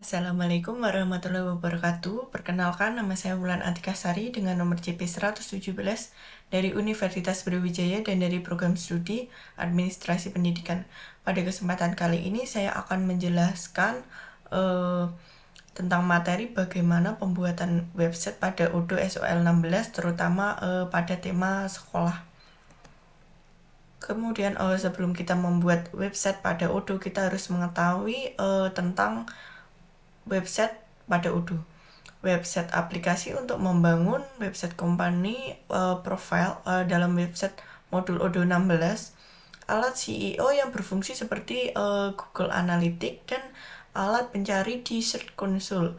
Assalamualaikum warahmatullahi wabarakatuh. Perkenalkan, nama saya Wulan Atika Sari dengan nomor CP 117 dari Universitas Brawijaya dan dari program studi Administrasi Pendidikan. Pada kesempatan kali ini saya akan menjelaskan tentang materi bagaimana pembuatan website pada Odoo SOL 16 terutama pada tema sekolah. Kemudian sebelum kita membuat website pada Odoo, kita harus mengetahui tentang website pada Odoo. Website aplikasi untuk membangun website company profile dalam website modul Odoo 16. Alat CEO yang berfungsi seperti Google Analytics dan alat pencari di Search Console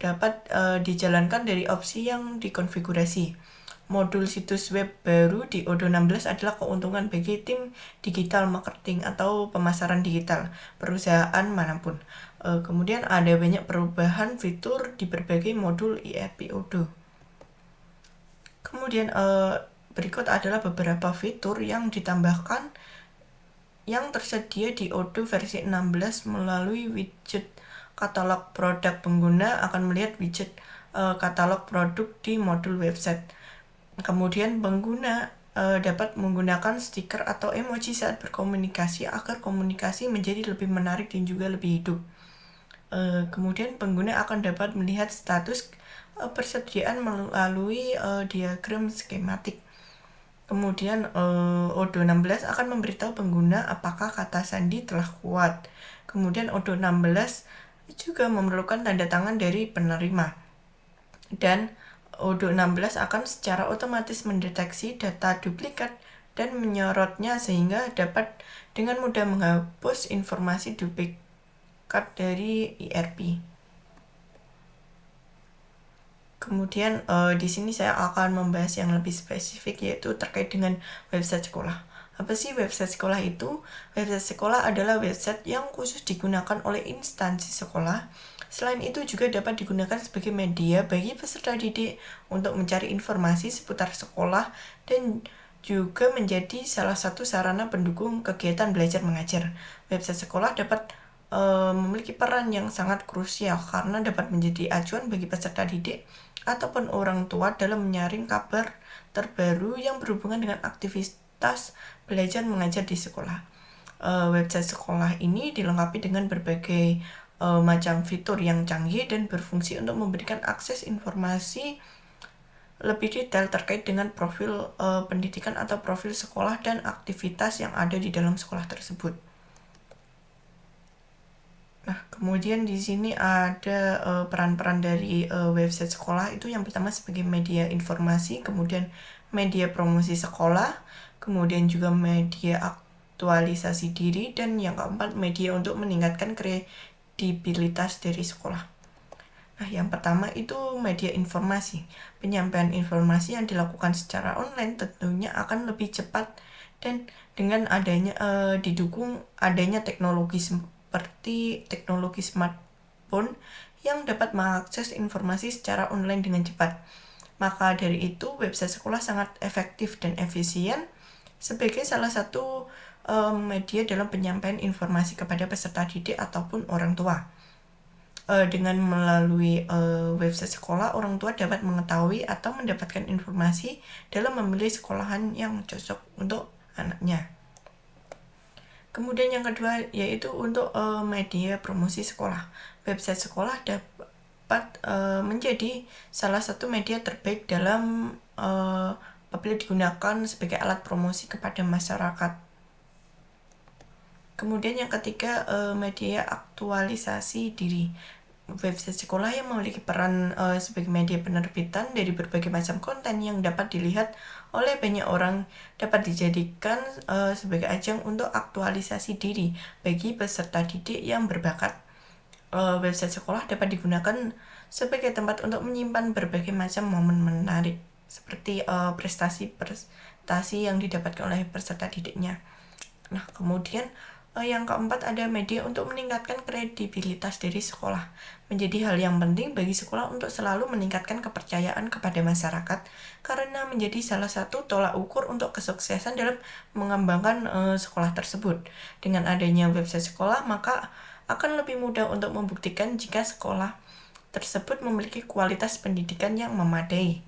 dapat dijalankan dari opsi yang dikonfigurasi. Modul situs web baru di Odoo 16 adalah keuntungan bagi tim digital marketing atau pemasaran digital perusahaan manapun. Kemudian ada banyak perubahan fitur di berbagai modul ERP Odoo. Kemudian berikut adalah beberapa fitur yang ditambahkan yang tersedia di Odoo versi 16 melalui widget katalog produk. Pengguna akan melihat widget katalog produk di modul website. Kemudian pengguna dapat menggunakan stiker atau emoji saat berkomunikasi agar komunikasi menjadi lebih menarik dan juga lebih hidup. Kemudian pengguna akan dapat melihat status persediaan melalui diagram skematik. Kemudian Odoo 16 akan memberitahu pengguna apakah kata sandi telah kuat. Kemudian Odoo 16 juga memerlukan tanda tangan dari penerima. Dan Odoo 16 akan secara otomatis mendeteksi data duplikat dan menyorotnya sehingga dapat dengan mudah menghapus informasi duplikat dari ERP. Kemudian di sini saya akan membahas yang lebih spesifik yaitu terkait dengan website sekolah. Apa sih website sekolah itu? Website sekolah adalah website yang khusus digunakan oleh instansi sekolah. Selain itu juga dapat digunakan sebagai media bagi peserta didik untuk mencari informasi seputar sekolah dan juga menjadi salah satu sarana pendukung kegiatan belajar mengajar. Website sekolah dapat memiliki peran yang sangat krusial karena dapat menjadi acuan bagi peserta didik ataupun orang tua dalam menyaring kabar terbaru yang berhubungan dengan aktivitas belajar mengajar di sekolah. Website sekolah ini dilengkapi dengan berbagai macam fitur yang canggih dan berfungsi untuk memberikan akses informasi lebih detail terkait dengan profil pendidikan atau profil sekolah dan aktivitas yang ada di dalam sekolah tersebut. Nah, kemudian di sini ada peran-peran dari website sekolah. Itu yang pertama sebagai media informasi, kemudian media promosi sekolah, kemudian juga media aktualisasi diri, dan yang keempat media untuk meningkatkan kredibilitas dari sekolah. Nah, yang pertama itu media informasi. Penyampaian informasi yang dilakukan secara online tentunya akan lebih cepat dan dengan adanya didukung adanya teknologi seperti teknologi smartphone yang dapat mengakses informasi secara online dengan cepat. Maka dari itu, website sekolah sangat efektif dan efisien sebagai salah satu media dalam penyampaian informasi kepada peserta didik ataupun orang tua. Dengan melalui website sekolah, orang tua dapat mengetahui atau mendapatkan informasi dalam memilih sekolahan yang cocok untuk anaknya. Kemudian yang kedua yaitu untuk media promosi sekolah. Website sekolah dapat menjadi salah satu media terbaik dalam apabila digunakan sebagai alat promosi kepada masyarakat. Kemudian yang ketiga media aktualisasi diri. Website sekolah yang memiliki peran sebagai media penerbitan dari berbagai macam konten yang dapat dilihat oleh banyak orang dapat dijadikan sebagai ajang untuk aktualisasi diri bagi peserta didik yang berbakat. Website sekolah dapat digunakan sebagai tempat untuk menyimpan berbagai macam momen menarik seperti prestasi yang didapatkan oleh peserta didiknya. Nah, kemudian yang keempat ada media untuk meningkatkan kredibilitas dari sekolah. Menjadi hal yang penting bagi sekolah untuk selalu meningkatkan kepercayaan kepada masyarakat karena menjadi salah satu tolak ukur untuk kesuksesan dalam mengembangkan sekolah tersebut. Dengan adanya website sekolah, maka akan lebih mudah untuk membuktikan jika sekolah tersebut memiliki kualitas pendidikan yang memadai.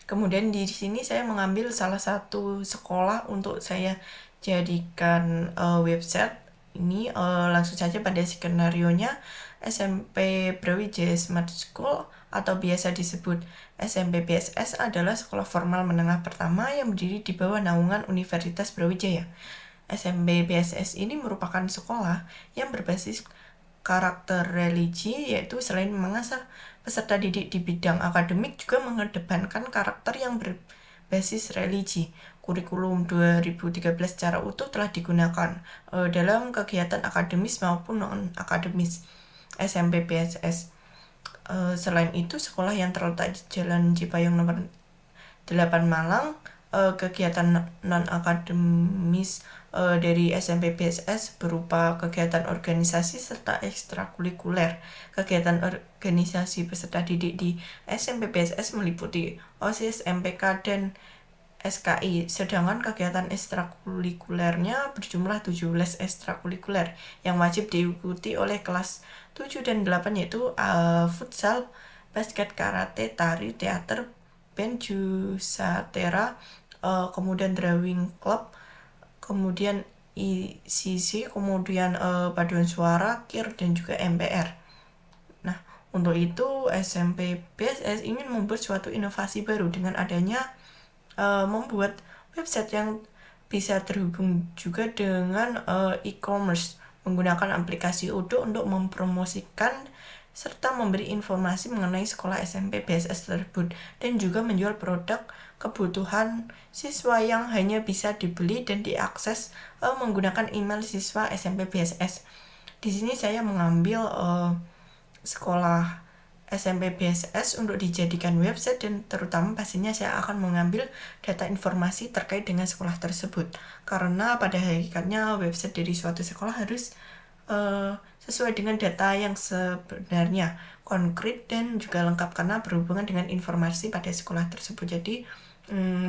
Kemudian di sini saya mengambil salah satu sekolah untuk saya jadikan website ini. Langsung saja pada skenarionya SMP Brawijaya Smart School atau biasa disebut SMP BSS adalah sekolah formal menengah pertama yang berdiri di bawah naungan Universitas Brawijaya. SMP BSS ini merupakan sekolah yang berbasis karakter religi, yaitu selain mengasah peserta didik di bidang akademik juga mengedepankan karakter yang berbasis religi. Kurikulum 2013 secara utuh telah digunakan dalam kegiatan akademis maupun non-akademis SMP BSS. Selain itu, sekolah yang terletak di Jalan Cipayung nomor 8 Malang, kegiatan non-akademis dari SMP BSS berupa kegiatan organisasi serta ekstrakurikuler. Kegiatan organisasi peserta didik di SMP BSS meliputi OSIS, MPK, dan SKI, sedangkan kegiatan ekstrakurikulernya berjumlah 17 ekstrakurikuler yang wajib diikuti oleh kelas 7 dan 8, yaitu futsal, basket, karate, tari, teater, band, jusatera, kemudian drawing club, kemudian ICC, kemudian paduan suara, KIR, dan juga MPR. Nah, untuk itu SMP BSS ingin membuat suatu inovasi baru dengan adanya membuat website yang bisa terhubung juga dengan e-commerce menggunakan aplikasi Odoo untuk mempromosikan serta memberi informasi mengenai sekolah SMP BSS tersebut dan juga menjual produk kebutuhan siswa yang hanya bisa dibeli dan diakses menggunakan email siswa SMP BSS. Di sini saya mengambil sekolah SMP BSS untuk dijadikan website dan terutama pastinya saya akan mengambil data informasi terkait dengan sekolah tersebut, karena pada hakikatnya website dari suatu sekolah harus sesuai dengan data yang sebenarnya, konkret dan juga lengkap karena berhubungan dengan informasi pada sekolah tersebut. Jadi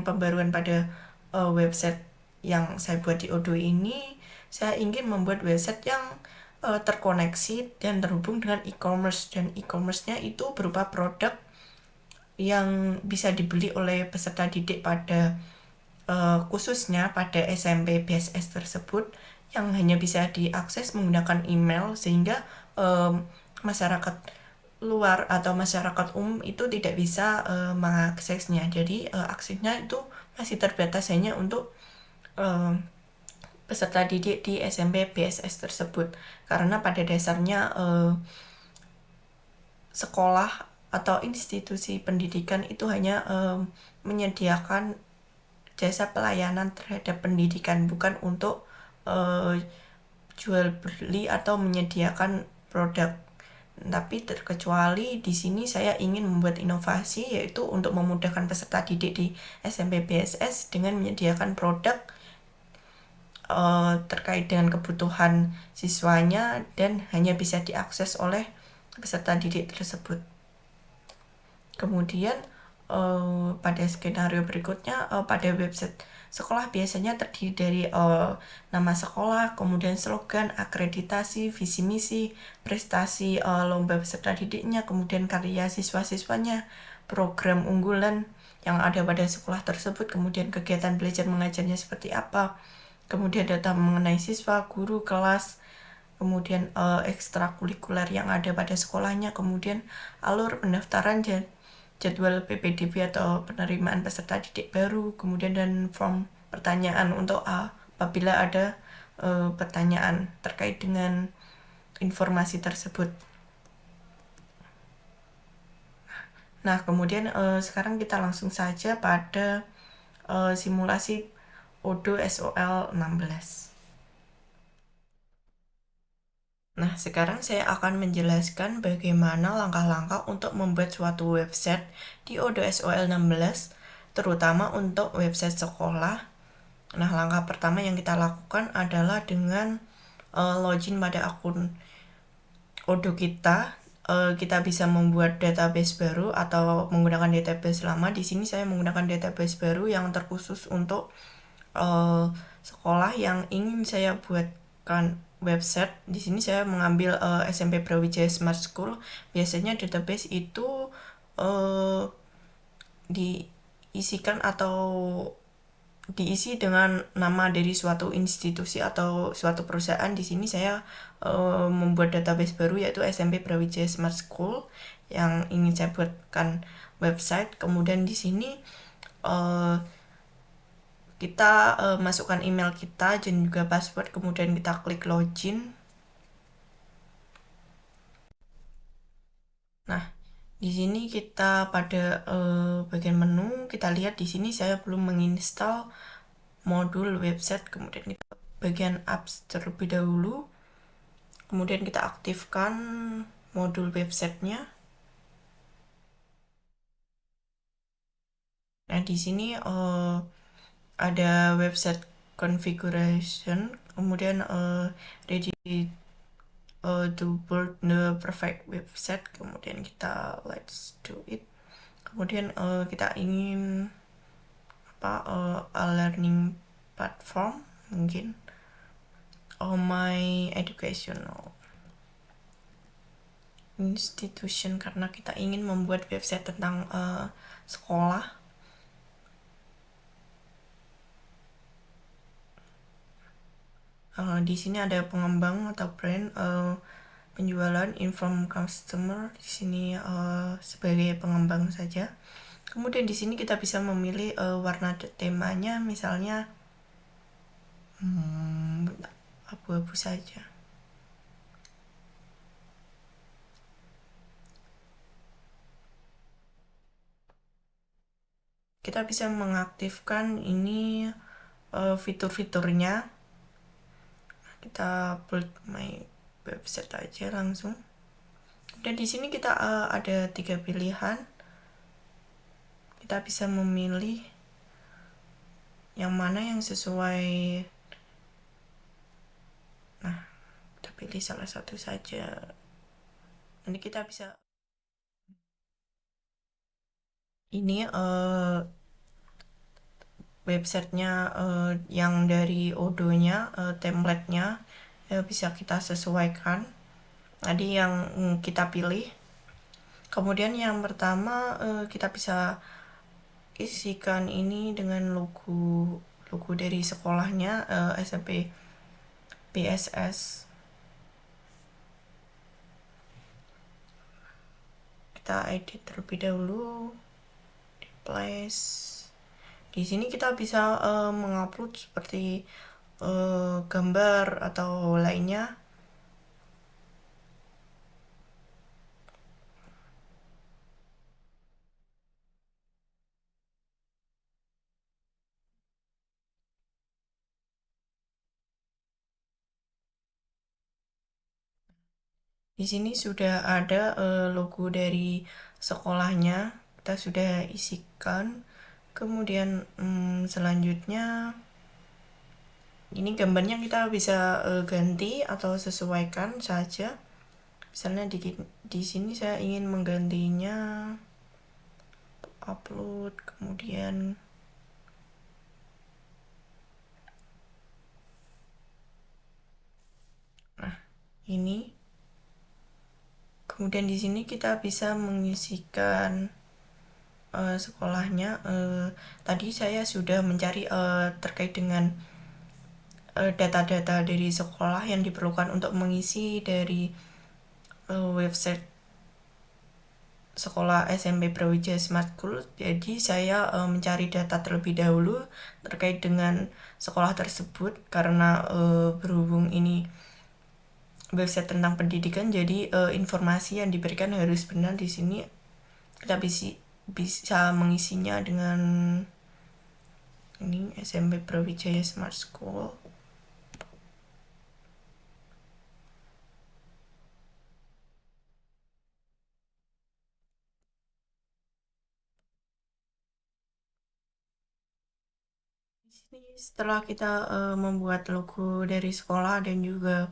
pembaruan pada website yang saya buat di Odoo ini, saya ingin membuat website yang terkoneksi dan terhubung dengan e-commerce, dan e-commerce-nya itu berupa produk yang bisa dibeli oleh peserta didik pada khususnya pada SMP BSS tersebut yang hanya bisa diakses menggunakan email, sehingga masyarakat luar atau masyarakat umum itu tidak bisa mengaksesnya. Jadi aksesnya itu masih terbatas hanya untuk peserta didik di SMP BSS tersebut, karena pada dasarnya sekolah atau institusi pendidikan itu hanya menyediakan jasa pelayanan terhadap pendidikan, bukan untuk jual beli atau menyediakan produk. Tapi terkecuali di sini saya ingin membuat inovasi, yaitu untuk memudahkan peserta didik di SMP BSS dengan menyediakan produk terkait dengan kebutuhan siswanya dan hanya bisa diakses oleh peserta didik tersebut. Kemudian pada skenario berikutnya, pada website sekolah biasanya terdiri dari nama sekolah, kemudian slogan, akreditasi, visi misi, prestasi lomba peserta didiknya, kemudian karya siswa-siswanya, program unggulan yang ada pada sekolah tersebut, kemudian kegiatan belajar mengajarnya seperti apa, kemudian data mengenai siswa, guru, kelas, kemudian ekstrakurikuler yang ada pada sekolahnya, kemudian alur pendaftaran jadwal PPDB atau penerimaan peserta didik baru, kemudian dan form pertanyaan untuk apabila ada pertanyaan terkait dengan informasi tersebut. Nah, kemudian sekarang kita langsung saja pada simulasi Odoo SOL 16. Nah, sekarang saya akan menjelaskan bagaimana langkah-langkah untuk membuat suatu website di Odoo SOL 16, terutama untuk website sekolah. Nah, langkah pertama yang kita lakukan adalah dengan login pada akun Odoo kita. Kita bisa membuat database baru atau menggunakan database lama. Di sini saya menggunakan database baru yang terkhusus untuk sekolah yang ingin saya buat memasukkan website. Di sini saya mengambil SMP Brawijaya Smart School. Biasanya database itu diisikan atau diisi dengan nama dari suatu institusi atau suatu perusahaan. Di sini saya membuat database baru yaitu SMP Brawijaya Smart School yang ingin saya buatkan website. Kemudian di sini kita masukkan email kita dan juga password, kemudian kita klik login. Nah, di sini kita pada bagian menu, kita lihat di sini saya belum menginstal modul website. Kemudian kita bagian apps terlebih dahulu, kemudian kita aktifkan modul websitenya. Nah, di sini ada website configuration, kemudian ready to build the perfect website. Kemudian kita let's do it. Kemudian kita ingin a learning platform, mungkin my educational institution, karena kita ingin membuat website tentang sekolah. Di sini ada pengembang atau brand, penjualan, inform customer. Di sini sebagai pengembang saja. Kemudian di sini kita bisa memilih warna temanya, misalnya abu-abu saja. Kita bisa mengaktifkan ini fitur-fiturnya. Kita build my website aja langsung. Dan di sini kita ada 3 pilihan. Kita bisa memilih yang mana yang sesuai. Nah, kita pilih salah satu saja. Nanti kita bisa ini websitenya yang dari Odoo-nya, template-nya bisa kita sesuaikan. Tadi yang kita pilih. Kemudian yang pertama kita bisa isikan ini dengan logo dari sekolahnya, SMP BSS. Kita edit terlebih dahulu, replace. Di sini kita bisa mengupload seperti gambar atau lainnya. Di sini sudah ada logo dari sekolahnya, kita sudah isikan. Kemudian selanjutnya ini gambarnya kita bisa ganti atau sesuaikan saja. Misalnya di sini saya ingin menggantinya upload, kemudian ini. Kemudian di sini kita bisa mengisikan sekolahnya. Tadi saya sudah mencari terkait dengan data-data dari sekolah yang diperlukan untuk mengisi dari website sekolah SMP Brawijaya Smart School. Jadi saya mencari data terlebih dahulu terkait dengan sekolah tersebut, karena berhubung ini website tentang pendidikan, jadi informasi yang diberikan harus benar. Di sini kita bisa mengisinya dengan ini SMP Brawijaya Smart School. Setelah kita membuat logo dari sekolah dan juga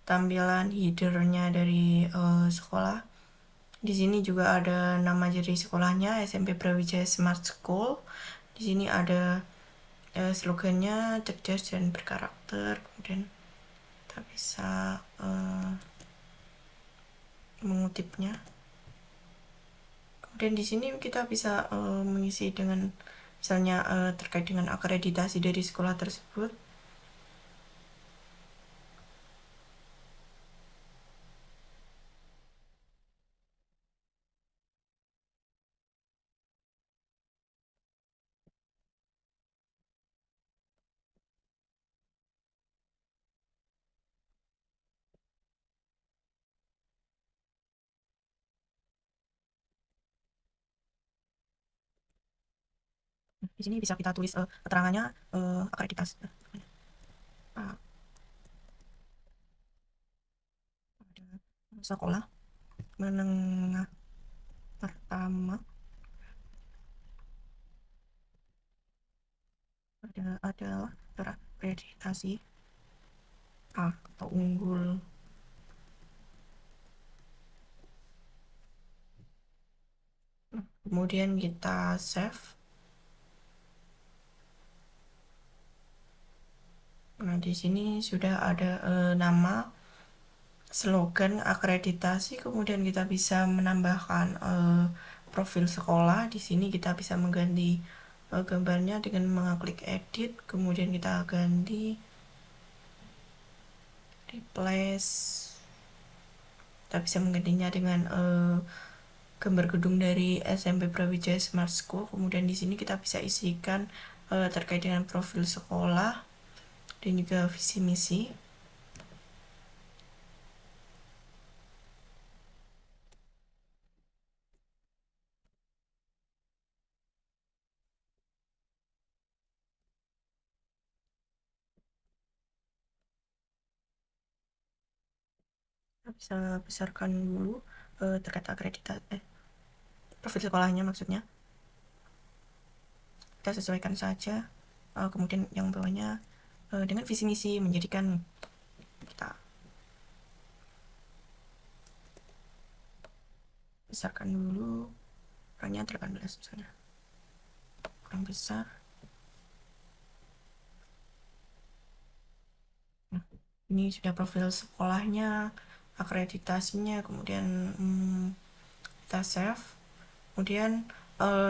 tampilan headernya dari sekolah, di sini juga ada nama dari sekolahnya, SMP Brawijaya Smart School. Di sini ada slogannya, cerdas dan berkarakter. filter, kemudian kita bisa mengutipnya. Kemudian di sini kita bisa mengisi dengan misalnya terkait dengan akreditasi dari sekolah tersebut. Di sini bisa kita tulis keterangannya akreditasi. Ada sekolah menengah pertama, adalah terakreditasi A atau unggul. Kemudian kita save. Nah, di sini sudah ada nama, slogan akreditasi, kemudian kita bisa menambahkan profil sekolah. Di sini kita bisa mengganti gambarnya dengan mengklik edit, kemudian kita ganti replace. Kita bisa menggantinya dengan gambar gedung dari SMP Brawijaya Smart School. Kemudian di sini kita bisa isikan terkait dengan profil sekolah dan juga visi misi. Kita bisa besarkan dulu terkait akreditasi profil sekolahnya, maksudnya kita sesuaikan saja. Kemudian yang bawahnya dengan visi misi menjadikan, kita besarkan dulu ukurannya 18 misalnya, kurang besar. Nah, ini sudah profil sekolahnya, akreditasinya, kemudian kita save. Kemudian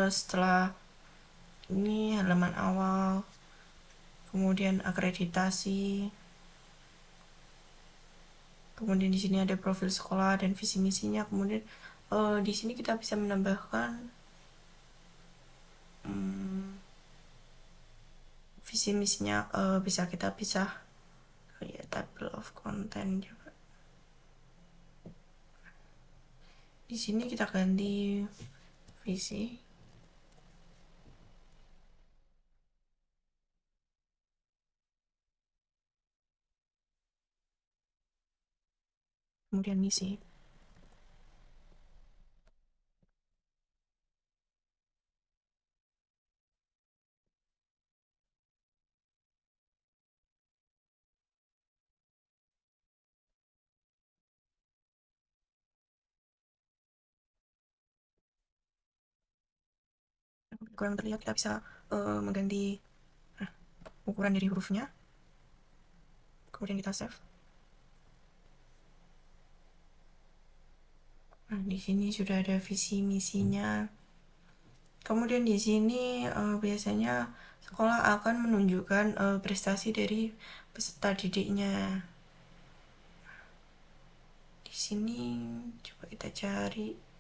setelah ini halaman awal, kemudian akreditasi, kemudian di sini ada profil sekolah dan visi misinya. Kemudian di sini kita bisa menambahkan visi misinya, bisa kita pisah ya, table of content juga. Di sini kita ganti visi, kemudian misi. Kurang terlihat, kita bisa mengganti ukuran dari hurufnya, kemudian kita save. Nah, di sini sudah ada visi misinya. Kemudian di sini biasanya sekolah akan menunjukkan prestasi dari peserta didiknya. Di sini coba kita cari.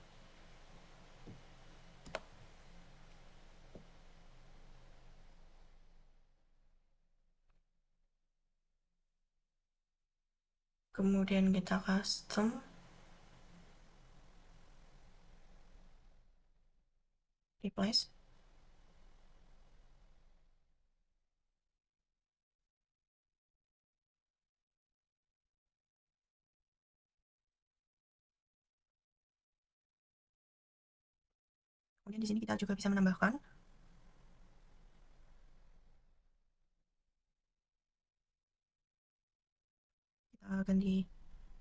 Kemudian kita custom. Replace. Kemudian di sini kita juga bisa menambahkan kita ganti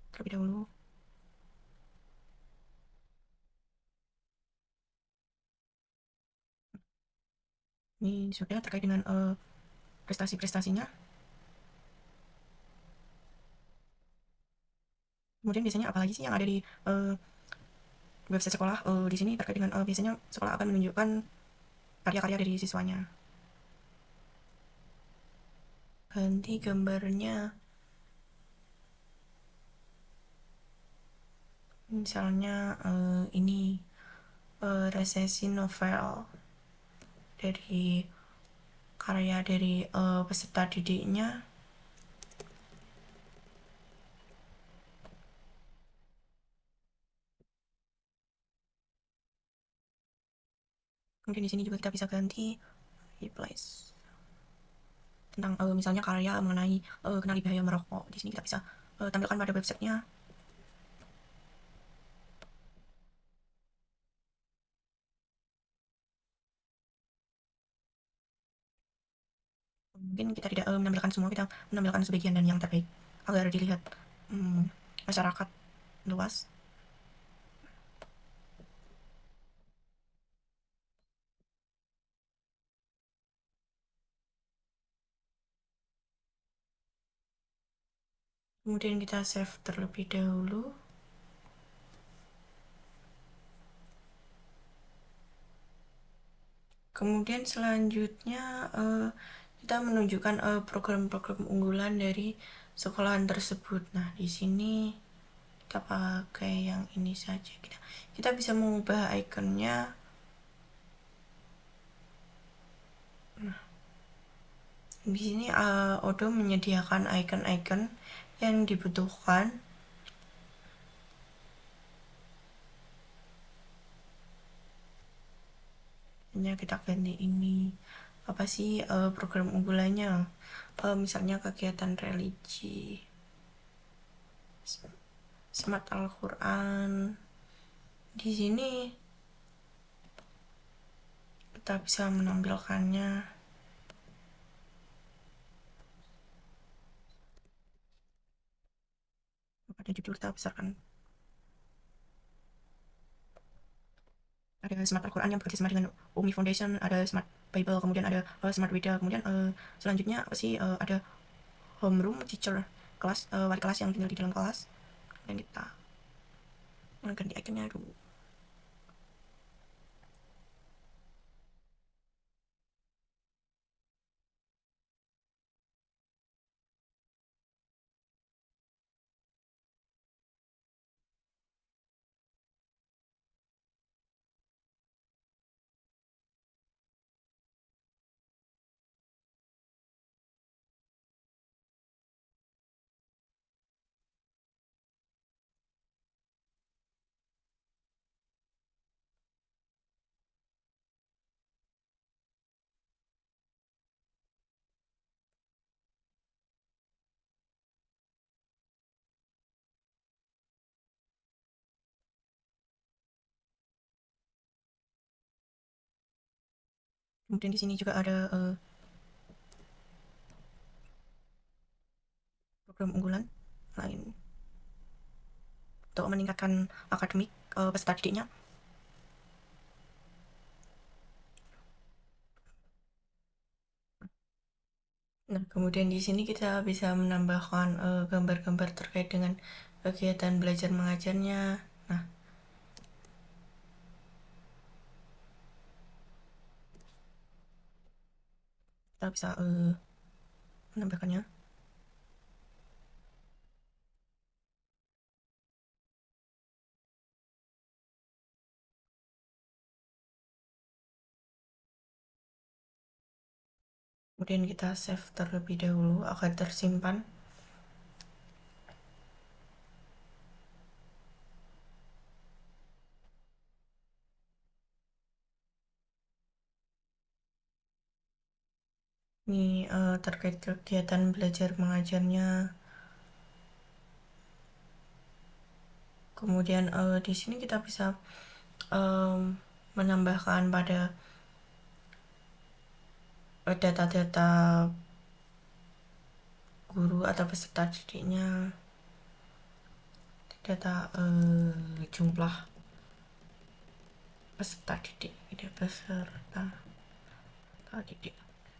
terlebih dahulu. Ini sudah terkait dengan prestasi-prestasinya. Kemudian biasanya apalagi sih yang ada di website sekolah di sini terkait dengan biasanya sekolah akan menunjukkan karya-karya dari siswanya. Ganti gambarnya, misalnya ini resesi novel dari karya dari peserta didiknya. Kemudian di sini juga kita bisa ganti replace tentang misalnya karya mengenai kenali bahaya merokok. Di sini kita bisa tampilkan pada websitenya. Mungkin kita tidak menampilkan semua, kita menampilkan sebagian dan yang terbaik agar dilihat masyarakat luas. Kemudian kita save terlebih dahulu. Kemudian selanjutnya kita menunjukkan program-program unggulan dari sekolahan tersebut. Nah, di sini kita pakai yang ini saja. Kita bisa mengubah ikonnya. Nah, di sini Odoo menyediakan icon-icon yang dibutuhkan. Hanya kita ganti ini. Apa sih program unggulannya? Misalnya kegiatan religi, Smart Al-Quran. Di sini kita bisa menampilkannya. Pada judul kita besarkan. Ada Smart Al-Quran yang bekerjasama dengan Umi Foundation, ada Smart Bible, kemudian ada Smart Wida, kemudian selanjutnya apa sih ada homeroom teacher, kelas wali kelas yang tinggal di dalam kelas. Dan kita ganti ikonnya dulu. Kemudian di sini juga ada program unggulan lain untuk meningkatkan akademik peserta didiknya. Nah, kemudian di sini kita bisa menambahkan gambar-gambar terkait dengan kegiatan belajar mengajarnya. Nah, kita bisa menambahkannya. Kemudian kita save terlebih dahulu agar tersimpan. Ini terkait kegiatan belajar mengajarnya. Kemudian di sini kita bisa menambahkan pada data-data guru atau peserta didiknya, data jumlah peserta didik, peserta didik.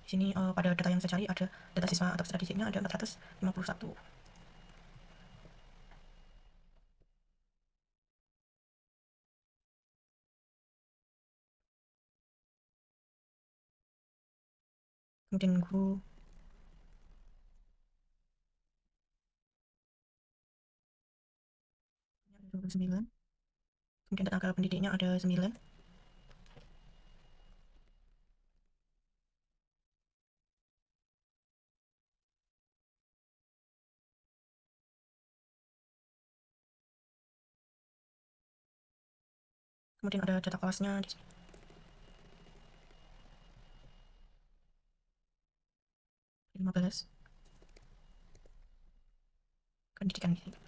Di sini pada data yang saya cari ada data siswa atau peserta didiknya ada 451. kemudian guru, ada 29, kemudian tenaga pendidiknya ada 9, kemudian ada data kelasnya di sini. 15 pendidikan di sini.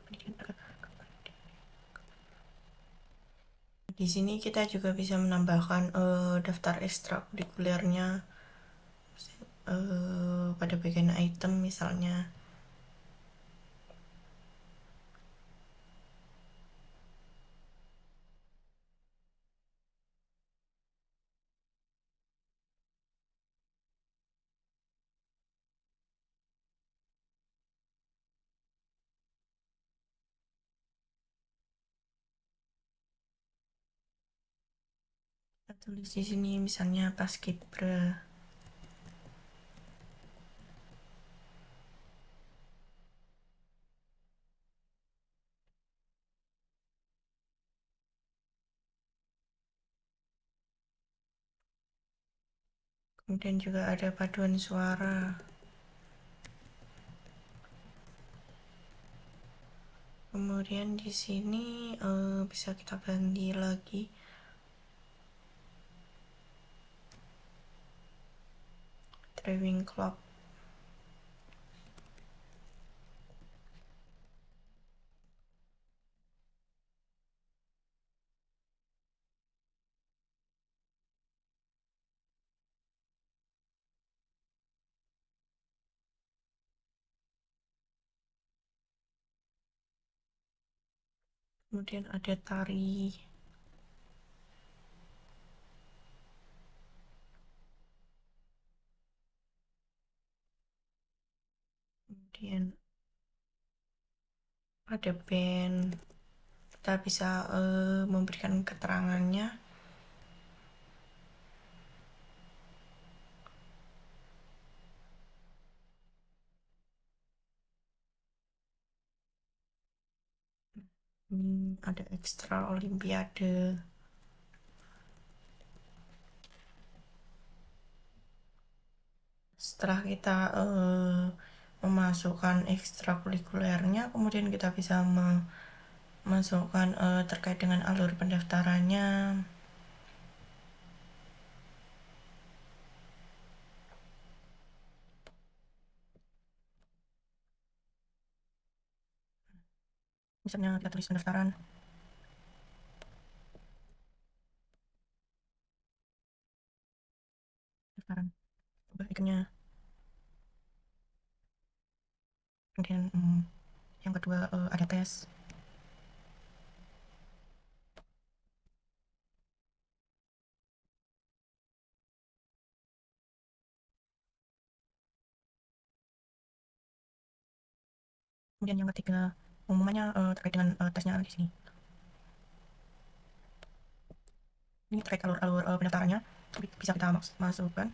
Di sini kita juga bisa menambahkan daftar ekstrakurikulernya pada bagian item misalnya. Kita tulis di sini misalnya paskibra. Kemudian juga ada paduan suara. Kemudian di sini bisa kita ganti lagi driving club. Kemudian ada tari. Kemudian ada band. Kita bisa memberikan keterangannya. Ada ekstra olimpiade. Setelah kita memasukkan ekstrakurikulernya, kemudian kita bisa memasukkan terkait dengan alur pendaftarannya. Misalnya kita tulis pendaftaran. Pendaftaran. Ubah ikonnya. Kemudian yang kedua ada tes. Kemudian yang ketiga pengumumannya terkait dengan tesnya di sini. Ini terkait alur pendaftarannya bisa kita masukkan.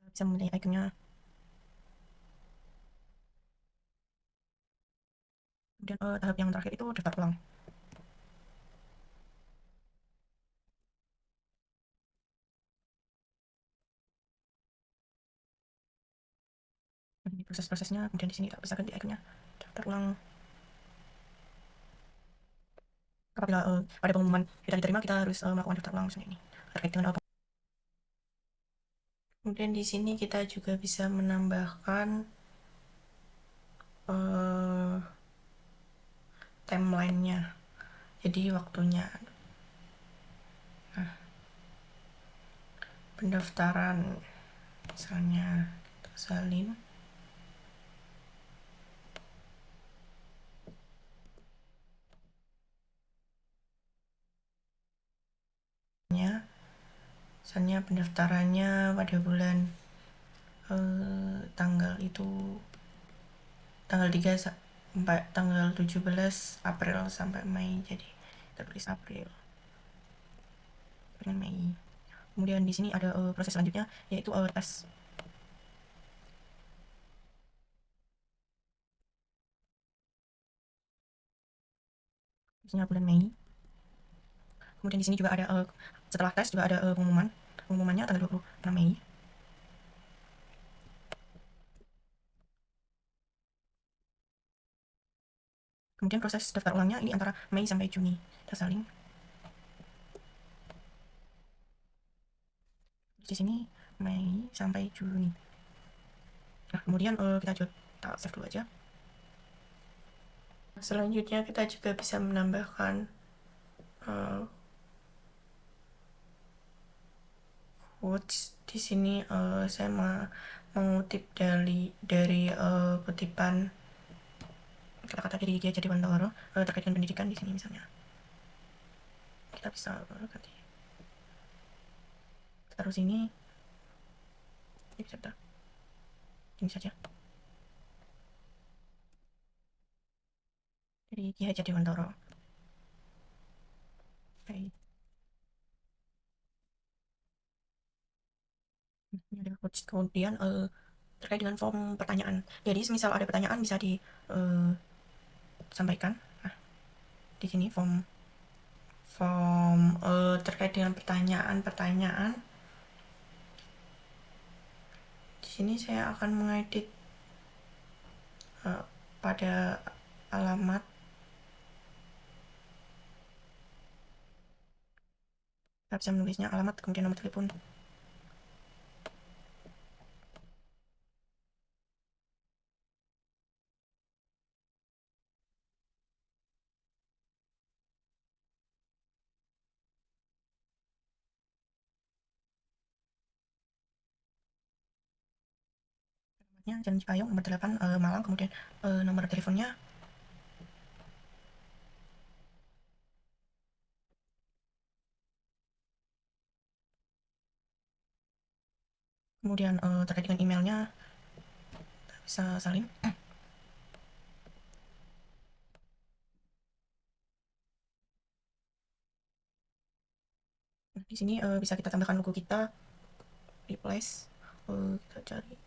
Kita bisa memilih ikonnya. Kemudian tahap yang terakhir itu daftar ulang. Ini proses-prosesnya. Kemudian di sini kita bisa ganti ikonnya daftar ulang. Apabila pada pengumuman kita diterima, kita harus melakukan daftar ulang misalnya ini terkait dengan kemudian di sini kita juga bisa menambahkan timelinenya, jadi waktunya. Nah, pendaftaran misalnya kita salin. Misalnya pendaftarannya pada bulan tanggal itu tanggal 3 sampai tanggal 17 April sampai Mei, jadi tertulis April dengan Mei. Kemudian di sini ada proses selanjutnya, yaitu tes. Isinya bulan Mei. Kemudian di sini juga ada setelah tes juga ada pengumumannya tanggal 26 Mei. Kemudian proses daftar ulangnya ini antara Mei sampai Juni. Kita salin. Di sini Mei sampai Juni. Nah, kemudian kita save dulu aja. Selanjutnya kita juga bisa menambahkan quotes. Di sini saya mengutip dari kutipan kata-kata dari Ki Hajar Dewantara terkait dengan pendidikan di sini misalnya. Kita bisa ganti. Taruh sini. Ini bisa kita. Ini saja. Dari Ki Hajar Dewantara. Oke. Ini ada quotes. Kemudian terkait dengan form pertanyaan. Jadi misal ada pertanyaan bisa disampaikan. Nah, di sini form terkait dengan pertanyaan. Di sini saya akan mengedit pada alamat. Kita bisa menulisnya alamat kemudian nomor telepon. Jalan Cipayung nomor 8 Malang, kemudian nomor teleponnya kemudian terkait dengan emailnya kita bisa salin. Nah, di sini bisa kita tambahkan logo kita, replace, kita cari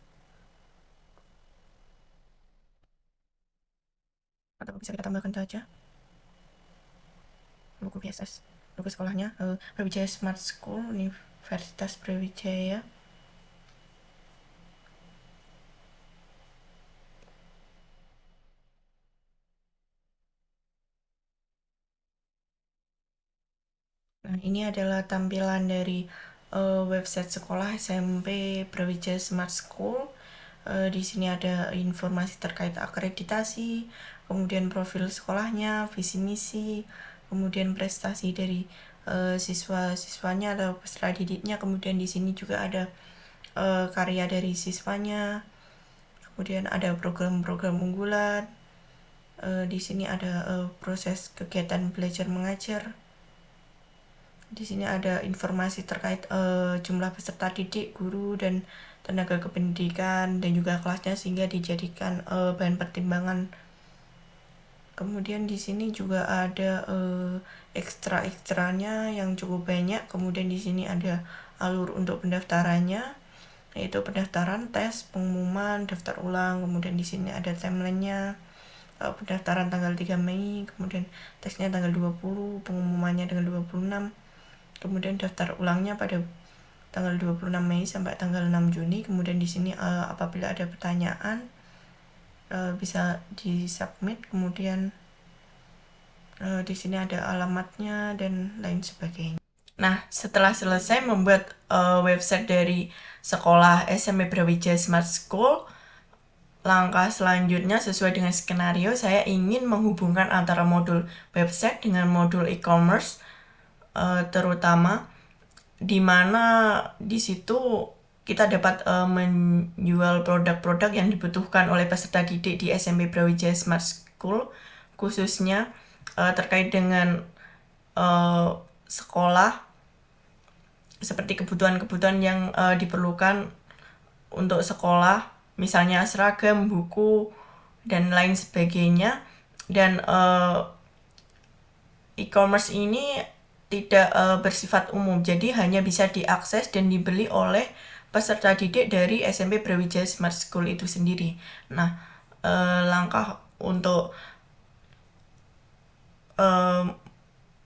atau bisa kita tambahkan saja logo BSS, logo sekolahnya Brawijaya Smart School Universitas Brawijaya. Nah, ini adalah tampilan dari website sekolah SMP Brawijaya Smart School. Di sini ada informasi terkait akreditasi, kemudian profil sekolahnya, visi misi, kemudian prestasi dari siswa-siswanya atau peserta didiknya. Kemudian di sini juga ada karya dari siswanya. Kemudian ada program-program unggulan. Di sini ada proses kegiatan belajar mengajar. Di sini ada informasi terkait jumlah peserta didik, guru, dan tenaga kependidikan, dan juga kelasnya sehingga dijadikan bahan pertimbangan. Kemudian di sini juga ada ekstra-ekstranya yang cukup banyak. Kemudian di sini ada alur untuk pendaftarannya, yaitu pendaftaran, tes, pengumuman, daftar ulang. Kemudian di sini ada timelinenya. Pendaftaran tanggal 3 Mei, kemudian tesnya tanggal 20, pengumumannya tanggal 26. Kemudian daftar ulangnya pada tanggal 26 Mei sampai tanggal 6 Juni. Kemudian di sini apabila ada pertanyaan bisa disubmit. Kemudian di sini ada alamatnya dan lain sebagainya. Nah, setelah selesai membuat website dari sekolah SMP Brawijaya Smart School, langkah selanjutnya sesuai dengan skenario, saya ingin menghubungkan antara modul website dengan modul e-commerce, terutama di mana di situ kita dapat menjual produk-produk yang dibutuhkan oleh peserta didik di SMP Brawijaya Smart School, khususnya terkait dengan sekolah, seperti kebutuhan-kebutuhan yang diperlukan untuk sekolah, misalnya seragam, buku, dan lain sebagainya. Dan e-commerce ini tidak bersifat umum, jadi hanya bisa diakses dan dibeli oleh peserta didik dari SMP Brawijaya Smart School itu sendiri. Nah, langkah untuk eh,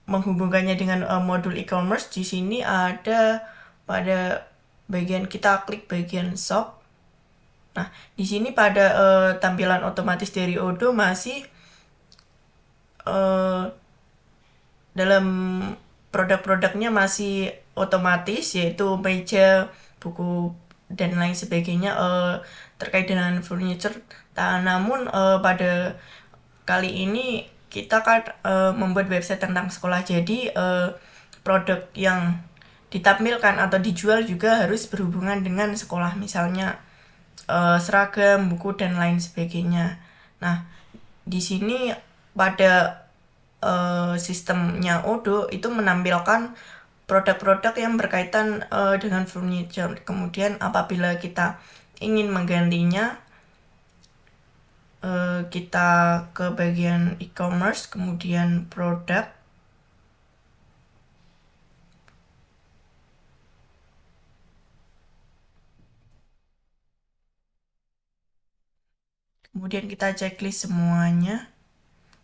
menghubungkannya dengan modul e-commerce di sini ada pada bagian kita klik bagian shop. Nah, di sini pada tampilan otomatis dari Odoo masih eh, dalam produk-produknya masih otomatis, yaitu meja, buku, dan lain sebagainya terkait dengan furniture. Namun pada kali ini kita kan membuat website tentang sekolah, jadi produk yang ditampilkan atau dijual juga harus berhubungan dengan sekolah, misalnya seragam, buku, dan lain sebagainya. Nah, di sini pada sistemnya Odoo itu menampilkan produk-produk yang berkaitan dengan furniture. Kemudian apabila kita ingin menggantinya, kita ke bagian e-commerce, kemudian produk. Kemudian kita checklist semuanya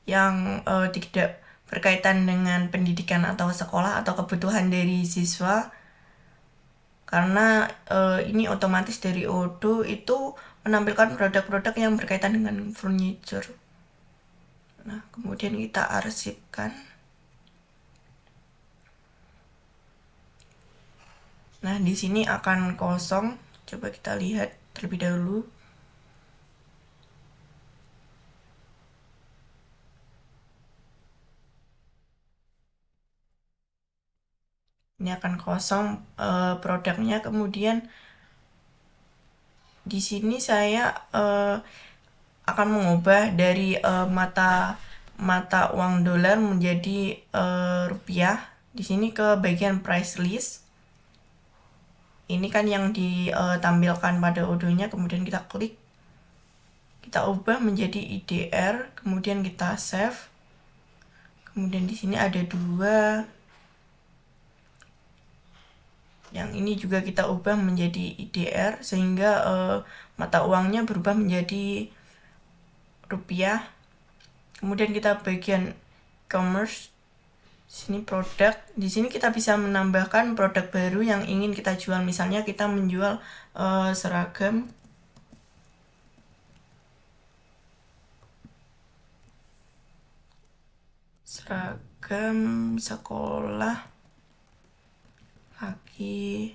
yang tidak berkaitan dengan pendidikan atau sekolah atau kebutuhan dari siswa, karena ini otomatis dari Odoo itu menampilkan produk-produk yang berkaitan dengan furniture. Nah, kemudian kita arsipkan. Nah, di sini akan kosong. Coba kita lihat terlebih dahulu. Ini akan kosong produknya. Kemudian di sini saya akan mengubah dari mata uang dolar menjadi rupiah. Di sini ke bagian price list. Ini kan yang ditampilkan pada Odoo-nya, kemudian kita klik. Kita ubah menjadi IDR, kemudian kita save. Kemudian di sini ada dua. Yang ini juga kita ubah menjadi IDR sehingga mata uangnya berubah menjadi rupiah. Kemudian kita bagian commerce. Sini produk. Di sini kita bisa menambahkan produk baru yang ingin kita jual. Misalnya kita menjual seragam. Seragam sekolah kaki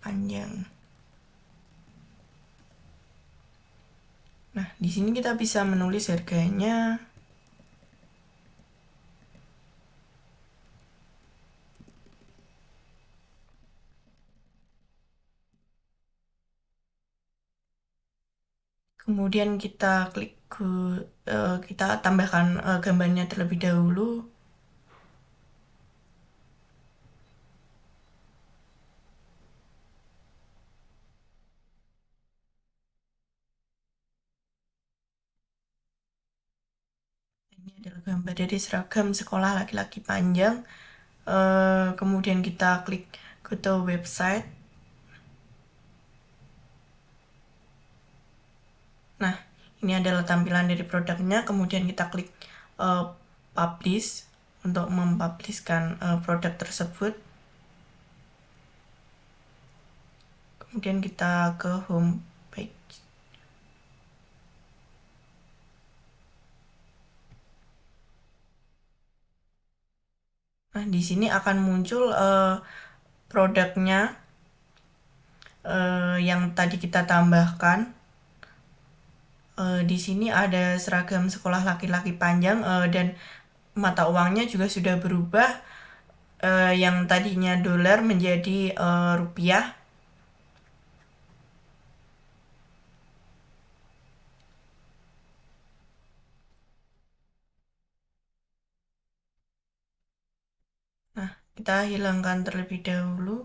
panjang. Nah, di sini kita bisa menulis harganya. Kemudian kita klik kita tambahkan gambarnya terlebih dahulu. Ini adalah gambar dari seragam sekolah laki-laki panjang. Kemudian kita klik go to website. Nah, ini adalah tampilan dari produknya. Kemudian kita klik publish untuk mempublishkan produk tersebut. Kemudian kita ke home page. Nah, di sini akan muncul produknya yang tadi kita tambahkan. Di sini ada seragam sekolah laki-laki panjang dan mata uangnya juga sudah berubah, yang tadinya dolar menjadi rupiah. Nah, kita hilangkan terlebih dahulu.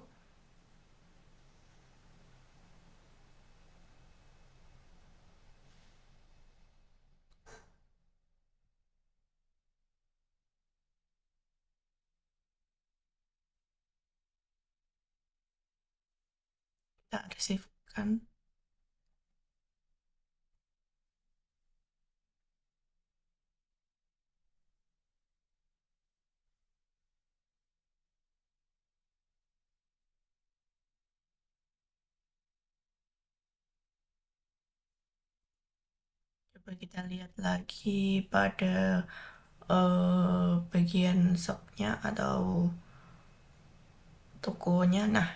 kita resifkan. Coba kita lihat lagi pada bagian shopnya atau tokonya. Nah,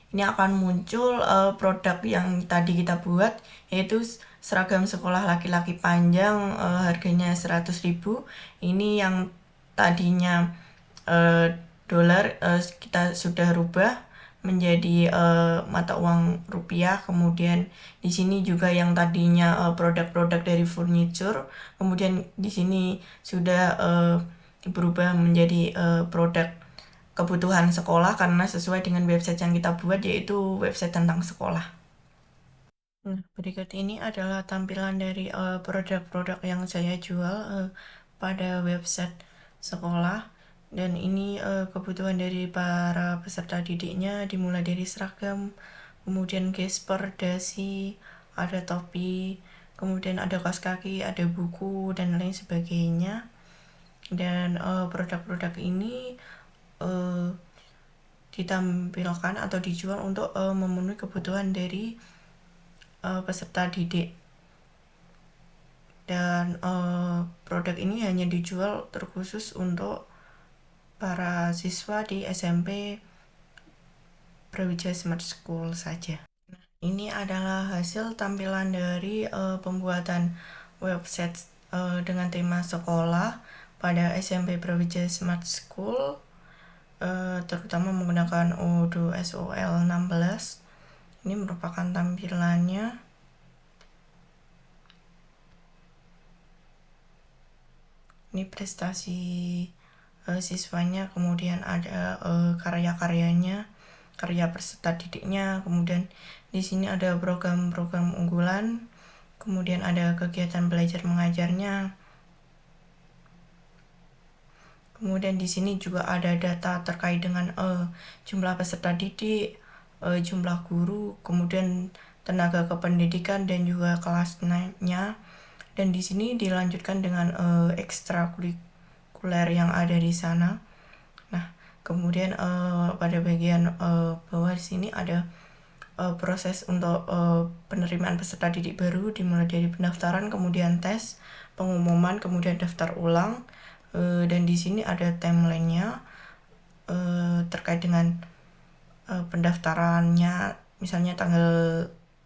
ini akan muncul produk yang tadi kita buat, yaitu seragam sekolah laki-laki panjang, harganya 100.000. Ini yang tadinya dolar, kita sudah rubah menjadi mata uang rupiah. Kemudian di sini juga yang tadinya produk-produk dari furniture, kemudian di sini sudah berubah menjadi produk kebutuhan sekolah karena sesuai dengan website yang kita buat, yaitu website tentang sekolah. Nah, berikut ini adalah tampilan dari produk-produk yang saya jual pada website sekolah. Dan ini kebutuhan dari para peserta didiknya, dimulai dari seragam, kemudian gesper, dasi, ada topi, kemudian ada kaos kaki, ada buku, dan lain sebagainya. Dan produk-produk ini ditampilkan atau dijual untuk memenuhi kebutuhan dari peserta didik. Dan produk ini hanya dijual terkhusus untuk para siswa di SMP Brawijaya Smart School saja. Nah, ini adalah hasil tampilan dari pembuatan website dengan tema sekolah pada SMP Brawijaya Smart School, terutama menggunakan Odoo SOL 16. Ini merupakan tampilannya. Ini prestasi siswanya, kemudian ada karya-karyanya, karya peserta didiknya, kemudian di sini ada program-program unggulan, kemudian ada kegiatan belajar mengajarnya. Kemudian di sini juga ada data terkait dengan jumlah peserta didik, jumlah guru, kemudian tenaga kependidikan dan juga kelasnya. Dan di sini dilanjutkan dengan ekstrakurikuler yang ada di sana. Nah, kemudian pada bagian bawah di sini ada proses untuk penerimaan peserta didik baru, dimulai dari pendaftaran, kemudian tes, pengumuman, kemudian daftar ulang. Dan di sini ada timelinenya terkait dengan pendaftarannya, misalnya tanggal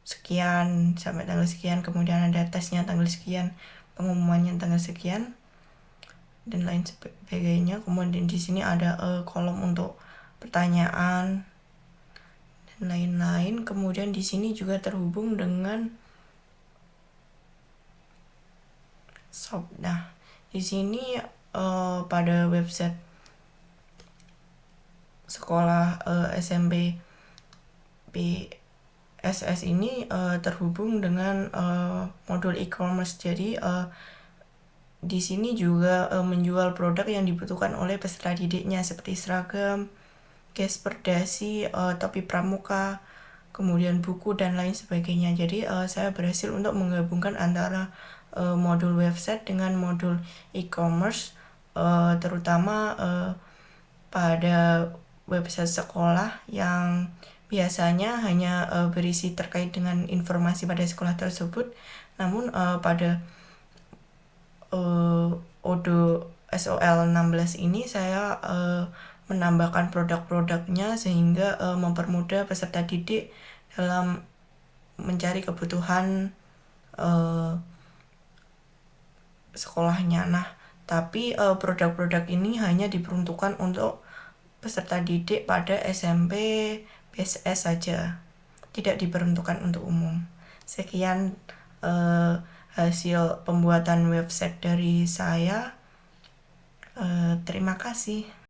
sekian sampai tanggal sekian, kemudian ada tesnya tanggal sekian, pengumumannya tanggal sekian, dan lain sebagainya. Kemudian di sini ada kolom untuk pertanyaan dan lain-lain. Kemudian di sini juga terhubung dengan shop. Nah, di sini pada website sekolah SMP PSS ini terhubung dengan modul e-commerce. Jadi di sini juga menjual produk yang dibutuhkan oleh peserta didiknya seperti seragam, gesper, dasi, topi pramuka, kemudian buku dan lain sebagainya. Jadi saya berhasil untuk menggabungkan antara modul website dengan modul e-commerce, terutama pada website sekolah yang biasanya hanya berisi terkait dengan informasi pada sekolah tersebut, namun pada Odoo SOL 16 ini saya menambahkan produk-produknya sehingga mempermudah peserta didik dalam mencari kebutuhan sekolahnya. Nah, tapi produk-produk ini hanya diperuntukkan untuk peserta didik pada SMP PSS saja, tidak diperuntukkan untuk umum. Sekian hasil pembuatan website dari saya. Terima kasih.